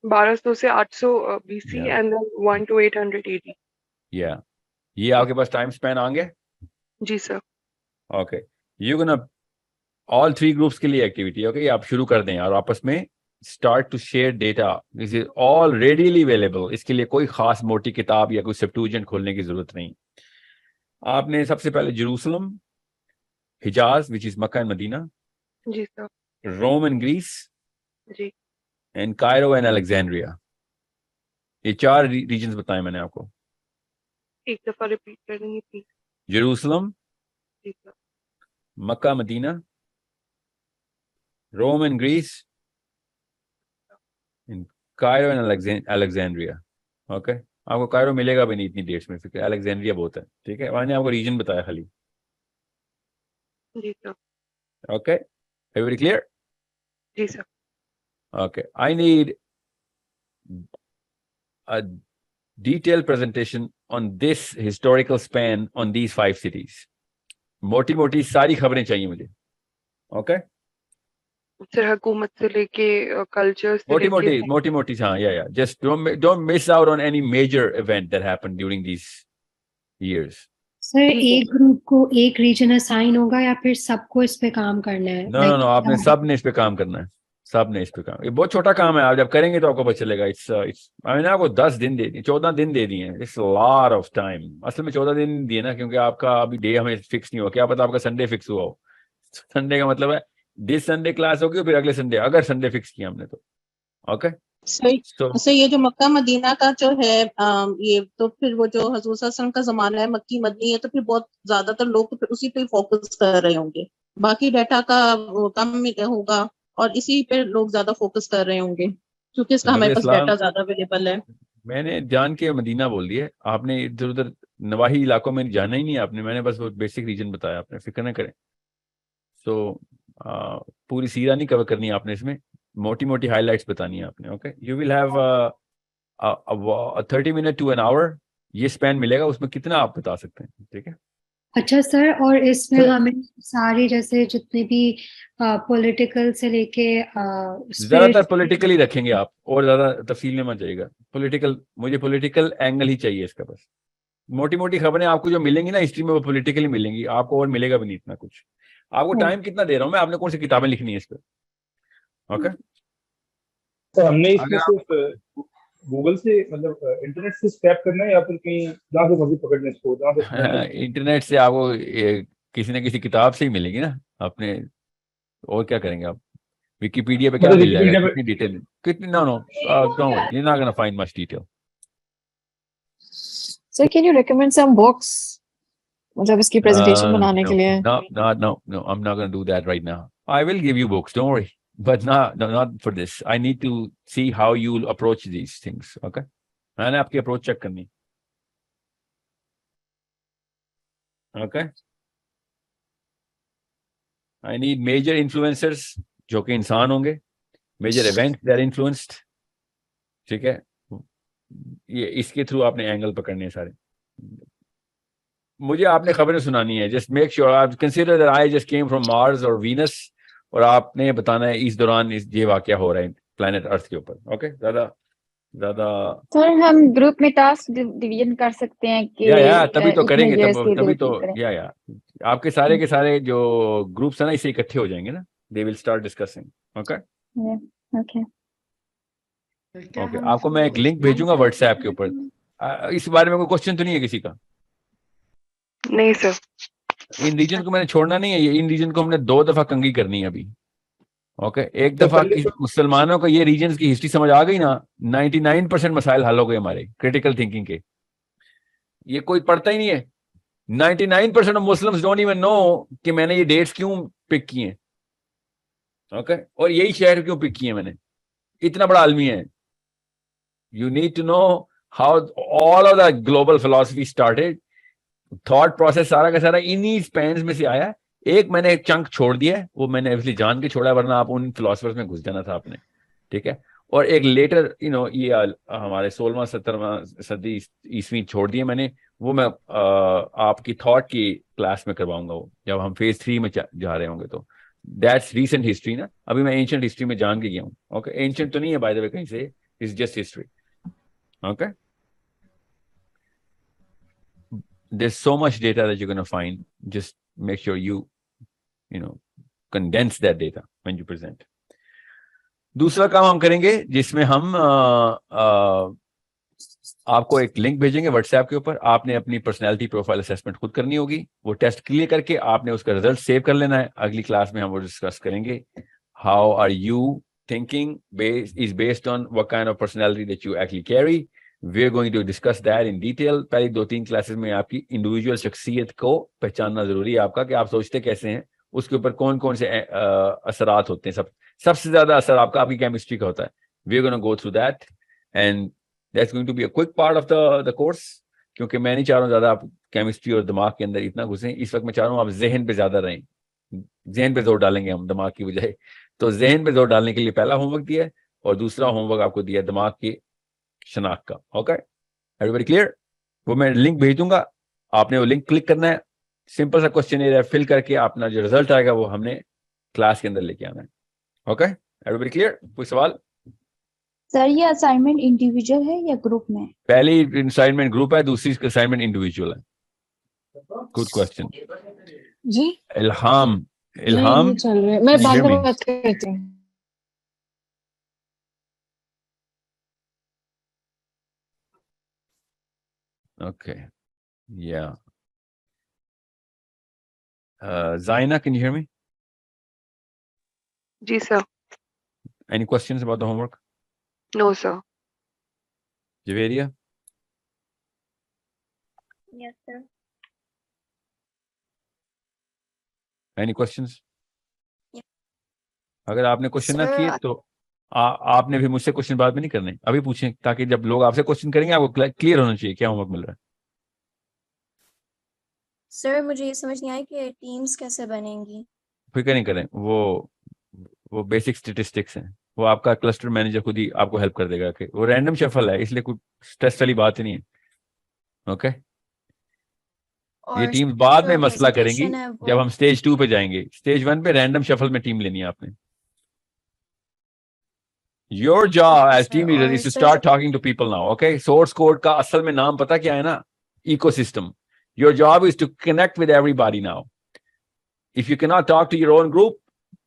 1200 से 800 BC and then 1 to 800 AD। या ये आपके पास टाइम स्पैन आएंगे? जी sir. Okay you gonna all 3 groups के लिए एक्टिविटी। ओके आप शुरू कर दें और आपस में start to share data. This is all readily available. इसके लिए कोई खास मोटी किताब या कोई सेप्टूजेंट खोलने की जरूरत नहीं। आपने सबसे पहले Jerusalem, Hijaz which is Mecca and Medina, जी सर, रोम एंड ग्रीस, जी एंड कायरो एंड अलेक्जेंड्रिया। ये 4 रीजन्स बताए मैंने आपको। एक दफा रिपीट कर देंगे प्लीज। जेरूसलम, जी sir. Mecca Medina, Rome and Greece, Cairo and Alexandria. Okay, आपको कायरो मिलेगा भी नहीं इतनी डेट्स में, फिर अलेक्जेंड्रिया बहुत है, ठीक है। मैंने आपको रीजन बताया खाली। जी सर। Okay, every clear? जी sir. Okay, I need a detailed presentation on this historical span on these 5 cities. मोटी मोटी सारी खबरें चाहिए मुझे। Okay? सर हुकूमत से लेके कल्चर से मोटी लेके मोटी मोटी हाँ, yeah. Just don't miss out on any major event that happened during these years. Sir एक ग्रुप को एक रीजन असाइन होगा या फिर सबको इस पे काम करना है? No, आपने सब ने इस पे काम करना है, सब ने इस पे काम। ये बहुत छोटा काम है, आप जब करेंगे तो आपको पता चलेगा। मैंने आपको 10 दिन दे दिए, 14 दिन दे दिए हैं। It's lot of time. असल में 14 दिन दिए ना, क्योंकि आपका अभी डे हमें फिक्स नहीं हुआ। क्या पता आपका संडे फिक्स हुआ हो। संडे का मतलब है दिस संडे क्लास होगी, फिर अगले संडे, अगर संडे फिक्स किया हमने तो। ओके सर ये जो मक्का मदीना का जो है ये तो फिर वो जो हजूर सल्लल्लाहु अलैहि वसल्लम का जमाना है, मक्की मदनी है, तो फिर बहुत ज्यादातर लोग तो फिर उसी पे फोकस कर रहे होंगे। बाकी डाटा का कम होगा और इसी पे लोग ज्यादा फोकस कर रहे होंगे, क्योंकि इसका हमारे पास डाटा ज्यादा अवेलेबल है। मैंने जान के मदीना बोल दिया, आपने इधर उधर नवाही इलाकों में जाना ही नहीं आपने। मैंने बस वो बेसिक रीजन बताया, आपने फिक्र न करें। सो पूरी सीरा नहीं कवर करनी आपने, इसमें मोटी मोटी हाइलाइट्स बतानी है आपने। Okay, you will have 30 minute to an hour, ये स्पैन मिलेगा, उसमें कितना आप बता सकते हैं, ठीक है। अच्छा सर, और इसमें हमें सारी जैसे जितने भी पॉलिटिकल से लेके ज्यादातर पॉलिटिकल ही रखेंगे आप, और ज्यादा तफसील में मत जाइएगा। पॉलिटिकल, मुझे पॉलिटिकल एंगल ही चाहिए इसका बस। मोटी मोटी खबरें आपको जो मिलेंगी ना हिस्ट्री में, वो पॉलिटिकल ही मिलेंगी आपको, और मिलेगा भी नहीं इतना कुछ। आपको टाइम कितना दे रहा हूँ मैं, आपने कौन सी किताबें लिखनी है इस पर? ओके, तो हमने इसमें सिर्फ गूगल से मतलब इंटरनेट से स्क्रैप करना है, या फिर कहीं जहाँ से मर्जी पकड़ने इसको, जहाँ से इंटरनेट से आपको किसी न किसी किताब से ही मिलेगी ना आपने, और क्या करेंगे आप? विकिपीडिया पे क्या मिल जाएगा, कितनी डिटेल, कितनी? No don't worry, you are not gonna find much detail. Sir can you recommend some books, मतलब इसकी प्रेजेंटेशन बनाने के लिए? No, I'm not going to do that right now. I will give you books, don't worry, but not for this. I need to see how you will approach these things. Okay, मैंने आपकी approach check करनी। Okay, I need major influencers जो कि इंसान होंगे, major events that are influenced, ठीक है। ये इसके थ्रू आपने एंगल पकड़ने हैं सारे। मुझे आपने खबरें सुनानी है, जस्ट मेक श्योर आप consider that I just came from Mars और वीनस, और आपने बताना है इस दौरान ये वाकया हो रहा है प्लैनेट अर्थ के ऊपर। ओके, ज्यादा सर हम ग्रुप में टास्क डिवीजन कर सकते हैं कि तभी तो करेंगे, तभी तो करें। आपके सारे के सारे जो ग्रुप्स है ना, इसे इकट्ठे हो जाएंगे ना, they will start discussing. Okay okay, आपको मैं एक लिंक भेजूंगा व्हाट्सएप के ऊपर। इस बारे में कोई क्वेश्चन तो नहीं है किसी का? नहीं सर। इन रीजन को मैंने छोड़ना नहीं है, ये इन रीजन को हमने 2 दफा कंगी करनी है अभी। ओके, एक दफा मुसलमानों को ये रीजन की हिस्ट्री समझ आ गई ना, 99% मसाइल हल हो गए हमारे क्रिटिकल थिंकिंग के। ये कोई पढ़ता ही नहीं है। 99% of Muslims don't even know कि मैंने ये डेट्स क्यों पिक किए हैं। ओके, और यही शहर क्यों पिक किए मैंने, इतना बड़ा आलमी है। You need to know how all of the global philosophy started. Thought process सारा का सारा इन्हीं स्पैन्स में से आया है। एक मैंने एक चंक छोड़ दिया है, वो मैंने इसलिए जान के छोड़ा, वरना आप उन फिलोसफर्स में घुस जाना था आपने, ठीक है। और एक लेटर ये हमारे 16वां 17वां सदी ईस्वी छोड़ दिए मैंने, वो मैं आपकी थॉट की क्लास में करवाऊंगा, वो जब हम फेज 3 में जा रहे होंगे। तो दैट्स रीसेंट हिस्ट्री ना, अभी मैं एंशिएंट हिस्ट्री में जान के गया हूँ। ओके, एंशिएंट तो नहीं है बाय द वे कहीं से, it's just history. Okay, there's so much data that you're going to find. Just make sure you condense that data when you present. दूसरा काम हम करेंगे, जिसमें हम आपको एक लिंक भेजेंगे व्हाट्सएप के ऊपर। आपने अपनी पर्सनैलिटी प्रोफाइल असेसमेंट खुद करनी होगी। वो टेस्ट क्लियर करके आपने उसका रिजल्ट सेव कर लेना है। अगली क्लास में हम वो डिस्कस करेंगे how are you thinking is based on what kind of personality that you actually carry. We're going to discuss that in detail. पहली 2-3 क्लासेस में आपकी इंडिविजुअल शख्सियत को पहचानना जरूरी है आपका, कि आप सोचते कैसे हैं, उसके ऊपर कौन कौन से असरात होते हैं. सबसे ज्यादा असर आपकी केमिस्ट्री का होता है. We're going to go through that and that's going to be a quick part of the course, क्योंकि मैं नहीं चाह रहा हूँ ज्यादा आप केमिस्ट्री और दिमाग के अंदर इतना घुसें. इस वक्त मैं चाह रहा हूँ आप जहन पे ज्यादा रहें. जहन पे जोर डालेंगे हम दिमाग की बजाय. तो जहन पे जोर डालने के लिए पहला होमवर्क दिया है और दूसरा होमवर्क आपको दिया दिमाग की शनाख्त का. Okay, everybody clear? वो मैं लिंक भेज दूंगा, आपने वो लिंक क्लिक करना है. सिंपल सा क्वेश्चन एरिया फिल करके अपना जो रिजल्ट आएगा वो हमने क्लास के अंदर लेके आना है. Okay, everybody clear? कोई सवाल? सर ये असाइनमेंट इंडिविजुअल है या ग्रुप में? पहली असाइनमेंट ग्रुप है, दूसरी असाइनमेंट इंडिविजुअल है. गुड क्वेश्चन जी. इल्हाम नहीं चल रहा है, मैं बाद में बात करती हूँ. Okay, yeah. Zaina, can you hear me? Ji sir. Any questions about the homework? No sir. Javeria? Yes sir. Any questions? Yeah. अगर आपने क्वेश्चन ना Sir, किए तो आपने भी मुझसे क्वेश्चन बाद में नहीं करने, अभी पूछें, ताकि जब लोग आपसे क्वेश्चन करेंगे आपको क्लियर होना चाहिए क्या होमवर्क मिल रहा है. सर मुझे ये समझ नहीं आया कि टीम्स कैसे बनेंगी. फिक्र नहीं करें, वो बेसिक स्टेटिस्टिक्स हैं, वो आपका क्लस्टर मैनेजर खुद ही आपको हेल्प कर देगा. कि वो रैंडम शफल है, इसलिए कोई स्ट्रेस वाली बात ही नहीं है. ओके, ये टीम बाद में मसला करेंगी जब हम स्टेज 2 पे जाएंगे. स्टेज 1 पे रैंडम शफल में टीम लेनी है आपने. Your job as team leader is to start talking to people now. Okay, source code का असल में नाम पता क्या है ना? Ecosystem. Your job is to connect with everybody now. If you cannot talk to your own group,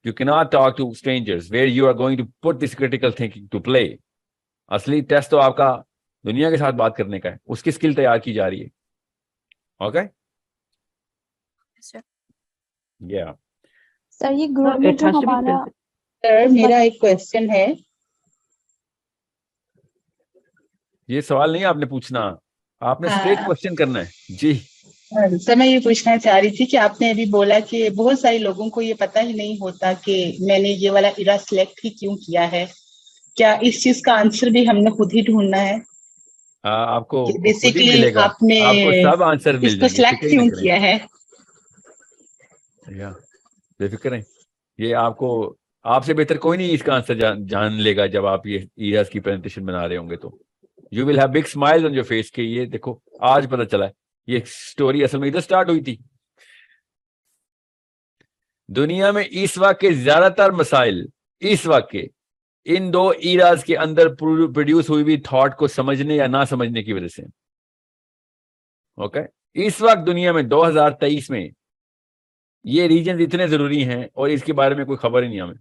you cannot talk to strangers where you are going to put this critical thinking to play. असली test तो आपका दुनिया के साथ बात करने का है, उसकी स्किल तैयार की जा रही है. Okay? Yeah. सर ये ग्रुप में जो हमारा सर मेरा एक क्वेश्चन है. ये सवाल नहीं आपने पूछना, आपने स्ट्रेट क्वेश्चन करना है. जी सर मैं ये पूछना चाह रही थी कि आपने अभी बोला कि बहुत सारे लोगों को ये पता ही नहीं होता कि मैंने ये वाला इरा सिलेक्ट ही क्यों किया है. क्या इस चीज का आंसर भी हमने खुद ही ढूंढना है? आपको बेसिकली आपने आपको सब आंसर मिल इसको सिलेक्ट क्यों किया है? बेफिक्र है, ये आपको आपसे बेहतर कोई नहीं इसका आंसर जान लेगा जब आप ये इराज की प्रेजेंटेशन बना रहे होंगे. तो you will have big smile on your face के ये देखो आज पता चला है ये स्टोरी असल में इधर स्टार्ट हुई थी. दुनिया में इस वक्त के ज्यादातर मसाइल इस वक्त के इन 2 इराज के अंदर प्रोड्यूस हुई हुई थॉट को समझने या ना समझने की वजह से. ओके, इस वक्त दुनिया में 2023 में ये रीजन इतने जरूरी हैं और इसके बारे में कोई खबर ही नहीं हमें.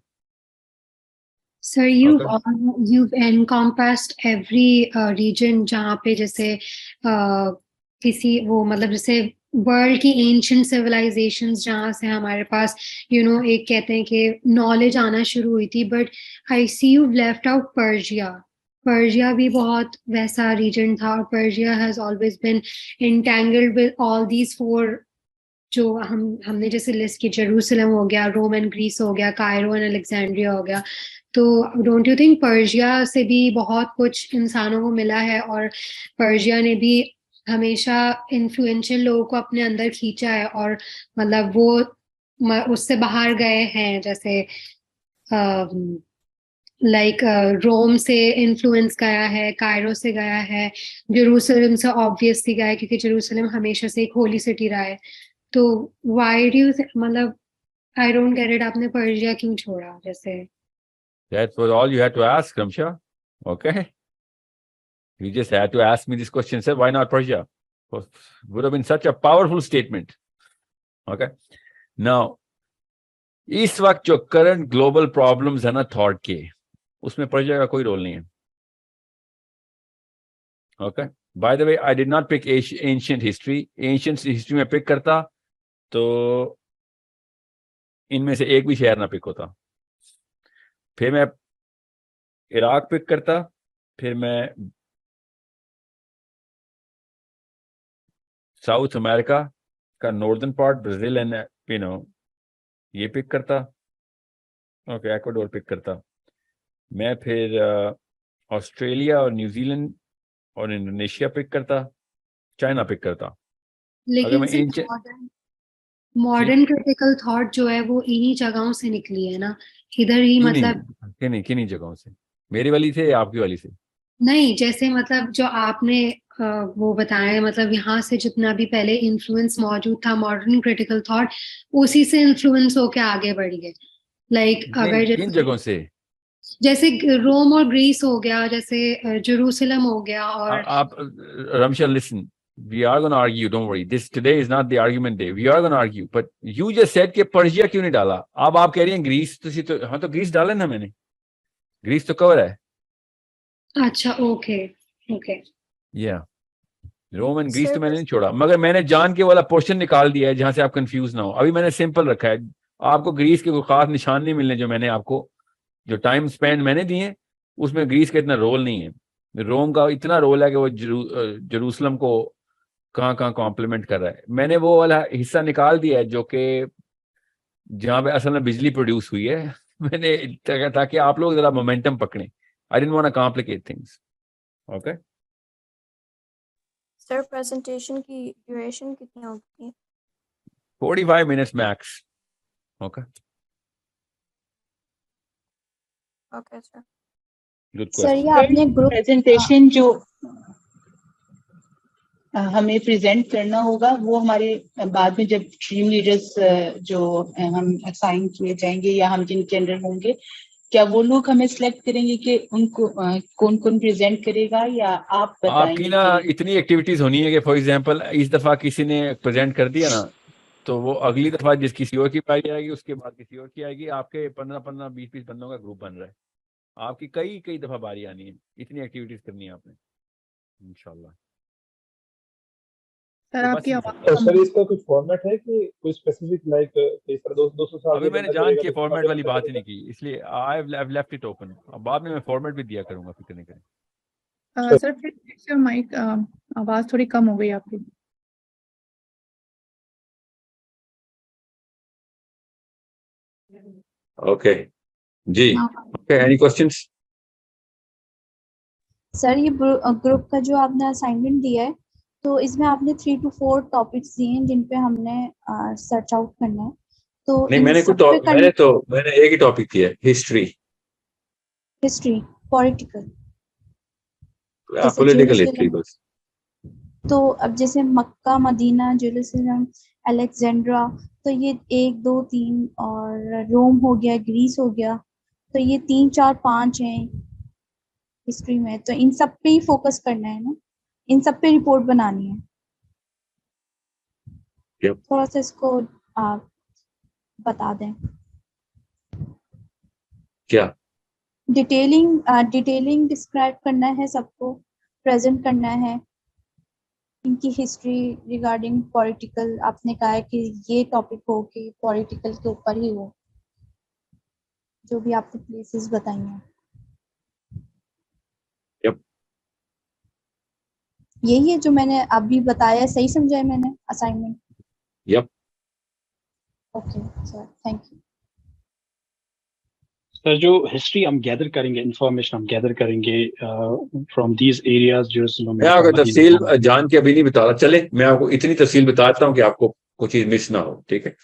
Sir, you've encompassed every region जहाँ पे जैसे किसी वो मतलब जैसे वर्ल्ड की एंशिएंट सिविलाइजेशंस जहाँ से हमारे पास एक कहते हैं कि नॉलेज आना शुरू हुई थी. But I see you left out Persia. Persia भी बहुत वैसा रीजन था और Persia has always been entangled with all these 4 जो हमने जैसे लिस्ट की. जेरूसलम हो गया, रोम एंड ग्रीस हो गया, कायरो एंड अलेक्जेंड्रिया हो गया. तो डोंट यू थिंक पर्शिया से भी बहुत कुछ इंसानों को मिला है और पर्शिया ने भी हमेशा इन्फ्लुएंशियल लोगों को अपने अंदर खींचा है और मतलब वो उससे बाहर गए हैं. जैसे लाइक रोम से इन्फ्लुएंस गया है, कायरो से गया है, जेरूसलम से ऑब्वियसली गया है क्योंकि जेरूसलम हमेशा से एक होली सिटी रहा है. तो व्हाई डू यू मतलब आई डोंट गेट इट, आपने पर्शिया क्यों छोड़ा? जैसे That was all you had to ask, Ramsha. Okay. You just had to ask me this question. Sir, why not Persia? Would have been such a powerful statement. Okay. Now, इस वक्त जो current global problems है ना thought के, उसमें Persia का कोई role नहीं है. Okay. By the way, I did not pick ancient history. Ancient history में पिक करता तो इनमें से एक भी शहर ना पिक होता. फिर मैं इराक पिक करता, फिर मैं साउथ अमेरिका का नॉर्दर्न पार्ट, ब्राजील एंड ये पिक करता। ओके, इक्वाडोर पिक करता। मैं फिर ऑस्ट्रेलिया और न्यूजीलैंड और इंडोनेशिया पिक करता, चाइना पिक करता। अगर लेकिन मैं इन मॉडर्न क्रिटिकल थॉट जो है वो इन्हीं जगहों से निकली है ना, इधर ही मतलब किन्हीं जगहों से, मेरी वाली से या आपकी वाली से? नहीं, जैसे मतलब जो आपने वो बताया है, मतलब यहाँ से जितना भी पहले इन्फ्लुएंस मौजूद था मॉडर्न क्रिटिकल थॉट, उसी से इन्फ्लुएंस होके आगे बढ़ी है। लाइक अगर किन जगहों से? जैसे रोम और ग्रीस हो गया, जैसे जेरूसलम हो गया, और आप Ramshal, listen, we are going to argue, don't worry, this today is not the argument day, we are going to argue, but you just said कि पर्शिया क्यों नहीं डाला? अब आप कह रही हैं ग्रीस, तो हाँ, तो ग्रीस डाला ना मैंने, ग्रीस तो कवर है। अच्छा, ओके ओके, या रोम एंड ग्रीस तो मैंने नहीं छोड़ा, मगर मैंने जान के वाला पोर्शन निकाल दिया है जहां से आप कंफ्यूज ना हो। अभी मैंने सिंपल रखा है, आपको ग्रीस के कोई खास निशान नहीं मिलने, जो मैंने आपको जो टाइम स्पेंड मैंने दिए उसमें ग्रीस का इतना रोल नहीं है। रोम का इतना रोल है कि वो जेरूसलम को कहाँ कॉम्प्लीमेंट कर रहा है। मैंने वो वाला हिस्सा निकाल दिया है जो कि जहाँ पे असल में बिजली प्रोड्यूस हुई है। मैंने ताकि आप लोग जरा मोमेंटम पकड़ें। I didn't want to complicate things. Okay sir, presentation की ड्यूरेशन कितनी होगी? 45 minutes max. Okay okay sir. Good sir, ये क्वेश्चन। आपने ग्रुप प्रेजेंटेशन जो हमें प्रेजेंट करना होगा वो हमारे बाद में जब टीम लीडर्स जो हम असाइन किए जाएंगे या हम जिनके अंडर होंगे, क्या वो लोग हमें सिलेक्ट करेंगे कि उनको कौन कौन प्रेजेंट करेगा, या आप बताएंगे? आपकी ना इतनी एक्टिविटीज होनी है कि फॉर एग्जांपल इस दफा किसी ने प्रेजेंट कर दिया ना, तो वो अगली दफा जिस किसी और की पाई आएगी, उसके बाद किसी और की आएगी। आपके 15-15 20-20 बंदों का ग्रुप बन रहा है, आपकी कई दफा बारी आनी है। इतनी एक्टिविटीज करनी है आपने इंशाल्लाह। सर आपकी सर इसका कुछ फॉर्मेट है कि कोई स्पेसिफिक लाइक इस तरह 200 साल अभी मैंने जान के फॉर्मेट वाली बात ही नहीं की, इसलिए I have left it open. अब बाद में मैं फॉर्मेट भी दिया करूंगा, फिक्र नहीं करें। सर फिक्स योर माइक, आवाज थोड़ी कम हो गई आपकी। ओके जी, ओके, एनी क्वेश्चंस? सर, ये ग्रुप का जो आपने असाइनमेंट दिया है, तो इसमें आपने 3 to 4 टॉपिक्स दिए हैं जिन पे हमने सर्च आउट करना है। तो नहीं, मैंने एक ही टॉपिक दिया है, हिस्ट्री, पॉलिटिकल, पॉलिटिकल हिस्ट्री बस। तो अब जैसे मक्का, मदीना, जेरूसलम, अलेक्जेंड्रा, तो ये 1 2 3 और रोम हो गया, ग्रीस हो गया, तो ये 3 4 5 हैं हिस्ट्री में। तो इन सब पे ही फोकस करना है ना, इन सब पे रिपोर्ट बनानी है। थोड़ा सा इसको आप बता दें। क्या डिटेलिंग डिस्क्राइब करना है, सबको प्रेजेंट करना है, इनकी हिस्ट्री रिगार्डिंग पॉलिटिकल। आपने कहा है कि ये टॉपिक हो कि पॉलिटिकल के ऊपर ही हो, जो भी आपने प्लेसेस बताई हैं। यही है जो मैंने अभी बताया, सही समझा है मैंने assignment? Yup. Okay sir, thank you. Sir, जो हिस्ट्री हम गैदर करेंगे, इंफॉर्मेशन हम गैदर करेंगे फ्रॉम दीज एरियाज, जेरूसलम। मैं आपको तफसील जान के अभी नहीं बता रहा, चले मैं आपको इतनी तफसील बताता हूँ कि आपको कोई चीज मिस ना हो, ठीक है?